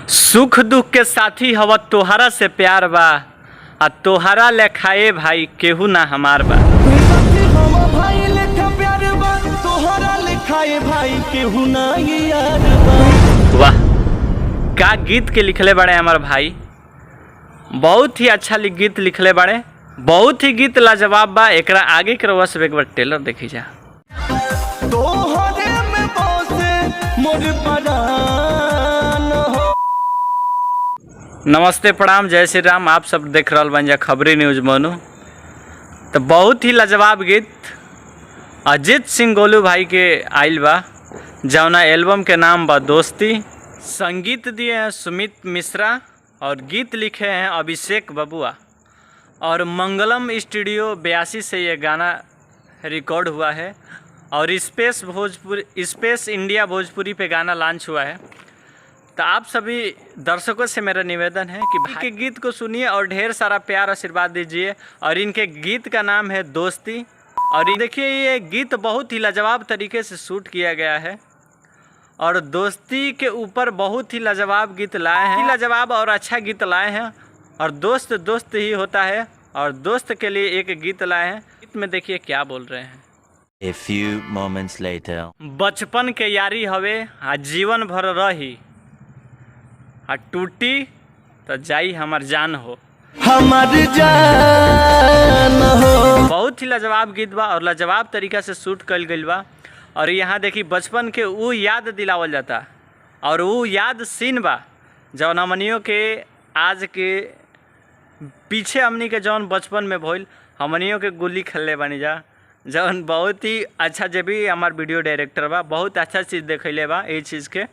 सुख दुख के साथी हवा तोहरा से प्यार बा आ तोहरा लेखाए भाई केहू ना हमार बा। वाह का गीत के लिखले बड़े हमार भाई, बहुत ही अच्छा गीत लिखले बड़े, बहुत ही गीत लाजवाब बा। एकरा आगे के रउआ सब एक बार टेलर देखी जा। नमस्ते प्रणाम जय श्री राम, आप सब देख रहा बन जा खबरी न्यूज मोनू। तो बहुत ही लाजवाब गीत अजीत सिंह गोलू भाई के आइल बा, जौना एल्बम के नाम बा दोस्ती। संगीत दिए हैं सुमित मिश्रा और गीत लिखे हैं अभिषेक बबुआ। और मंगलम स्टूडियो 82 से ये गाना रिकॉर्ड हुआ है और स्पेस इंडिया भोजपुरी पे गाना लॉन्च हुआ है। तो आप सभी दर्शकों से मेरा निवेदन है कि भाई के गीत को सुनिए और ढेर सारा प्यार आशीर्वाद दीजिए। और इनके गीत का नाम है दोस्ती। और देखिए ये गीत बहुत ही लाजवाब तरीके से शूट किया गया है और दोस्ती के ऊपर बहुत ही लाजवाब गीत लाए हैं, लाजवाब और अच्छा गीत लाए हैं। और दोस्त दोस्त ही होता है और दोस्त के लिए एक गीत लाए हैं। गीत में देखिए क्या बोल रहे हैं। A few moments later. बचपन के यारी हवे आ जीवन भर रही, आ टूटी तो जाई हमार जान हो, हमार जान हो। बहुत ही लाजवाब गीत बा और लाजवाब तरीका से शूट कल गई बा। और यहाँ देखी बचपन के वो याद दिलावल जाता और वो याद सीन बा जौन हमनियों के आज के पीछे हमनी के जौन बचपन में भइल हमनियों के गुल्ली खेलले बनी जा, जौन बहुत ही अच्छा। जब भी हमार वीडियो डायरेक्टर बा बहुत अच्छा चीज़ देखले बा, ये चीज़ के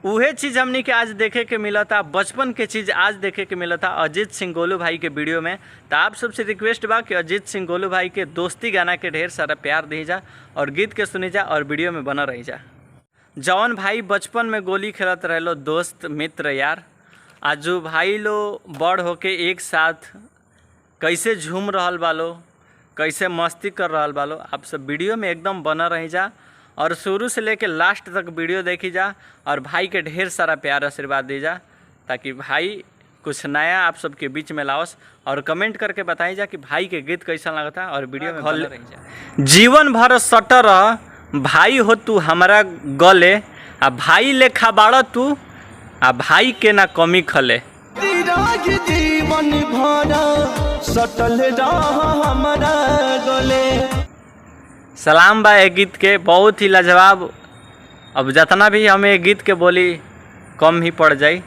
उहे चीज़ हमनी के आज देखे के मिला था, बचपन के चीज़ आज देखे के मिला था अजीत सिंह गोलू भाई के वीडियो में। तो आप सबसे रिक्वेस्ट बा कि अजीत सिंह गोलू भाई के दोस्ती गाना के ढेर सारा प्यार दी जा और गीत के सुनी जा और वीडियो में बना रही जा। जौन भाई बचपन में गोली खेलत रहे लो दोस्त मित्र यार, आज जो भाई लो बड़ होके एक साथ कैसे झूम रहल बालो, कैसे मस्ती कर रहल बालो, आप सब वीडियो में एकदम बना रही जा और शुरू से लेके लास्ट तक वीडियो देखी जा और भाई के ढेर सारा प्यार आशीर्वाद दी जा, ताकि भाई कुछ नया आप सबके बीच में लाओस। और कमेंट करके बताई जा कि भाई के गीत कैसा लगता और वीडियो में बना रही जा। जीवन भर सटर भाई हो तू हमारा गले, आ भाई लेखा बाड़ा तू आ भाई के ना कमी खले। जीवन भरा सटल हमारा गले। सलाम बा ये गीत के, बहुत ही लाजवाब। अब जितना भी हमें गीत के बोली कम ही पड़ जाए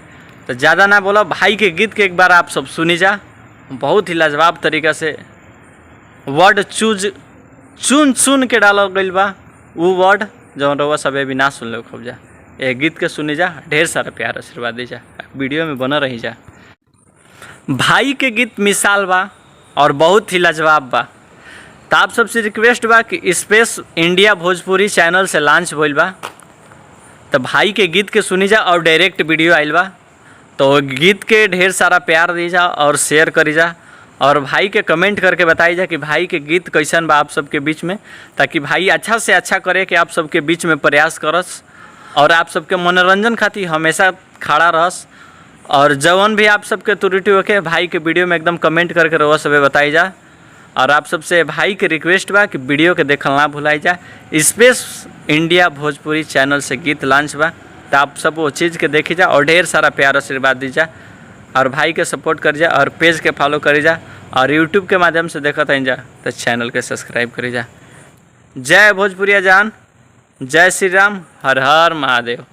तो ज़्यादा ना बोला, भाई के गीत के एक बार आप सब सुनी जा। बहुत ही लाजवाब तरीक़ा से वर्ड चुन के डाला गई बा, वो वर्ड जो रउआ सब भी ना सुन लो खूब जा। ये गीत के सुनी जा, ढेर सारा प्यार आशीर्वाद दी जा, वीडियो में बना रही जा। भाई के गीत मिसाल बा और बहुत ही लाजवाब बा। तो आप सबसे रिक्वेस्ट बा कि स्पेस इंडिया भोजपुरी चैनल से लॉन्च भइल बा, तो भाई के गीत के सुनी जा और डायरेक्ट वीडियो आइल बा। तो गीत के ढेर सारा प्यार दी जा और शेयर करी जा और भाई के कमेंट करके बताई जा कि भाई के गीत कैसन बा आप सबके बीच में, ताकि भाई अच्छा से अच्छा करे कि आप सबके बीच में प्रयास करस और आप सबके मनोरंजन खातिर हमेशा खड़ा रहस। और जवन भी आप सबके त्रुटि होके भाई के वीडियो में एकदम कमेंट करके रउआ सब बताई जा। और आप सबसे भाई के रिक्वेस्ट बा कि वीडियो के देखल ना भुलाई जा। स्पेस इंडिया भोजपुरी चैनल से गीत लॉन्च बा, तो आप सब वो चीज़ के देखी जा और ढेर सारा प्यार आशीर्वाद दी जा और भाई के सपोर्ट कर जा और पेज के फॉलो करी जा और यूट्यूब के माध्यम से देखत आई जा तो चैनल के सब्सक्राइब करी जा। जय भोजपुरिया जान, जय श्री राम, हर हर महादेव।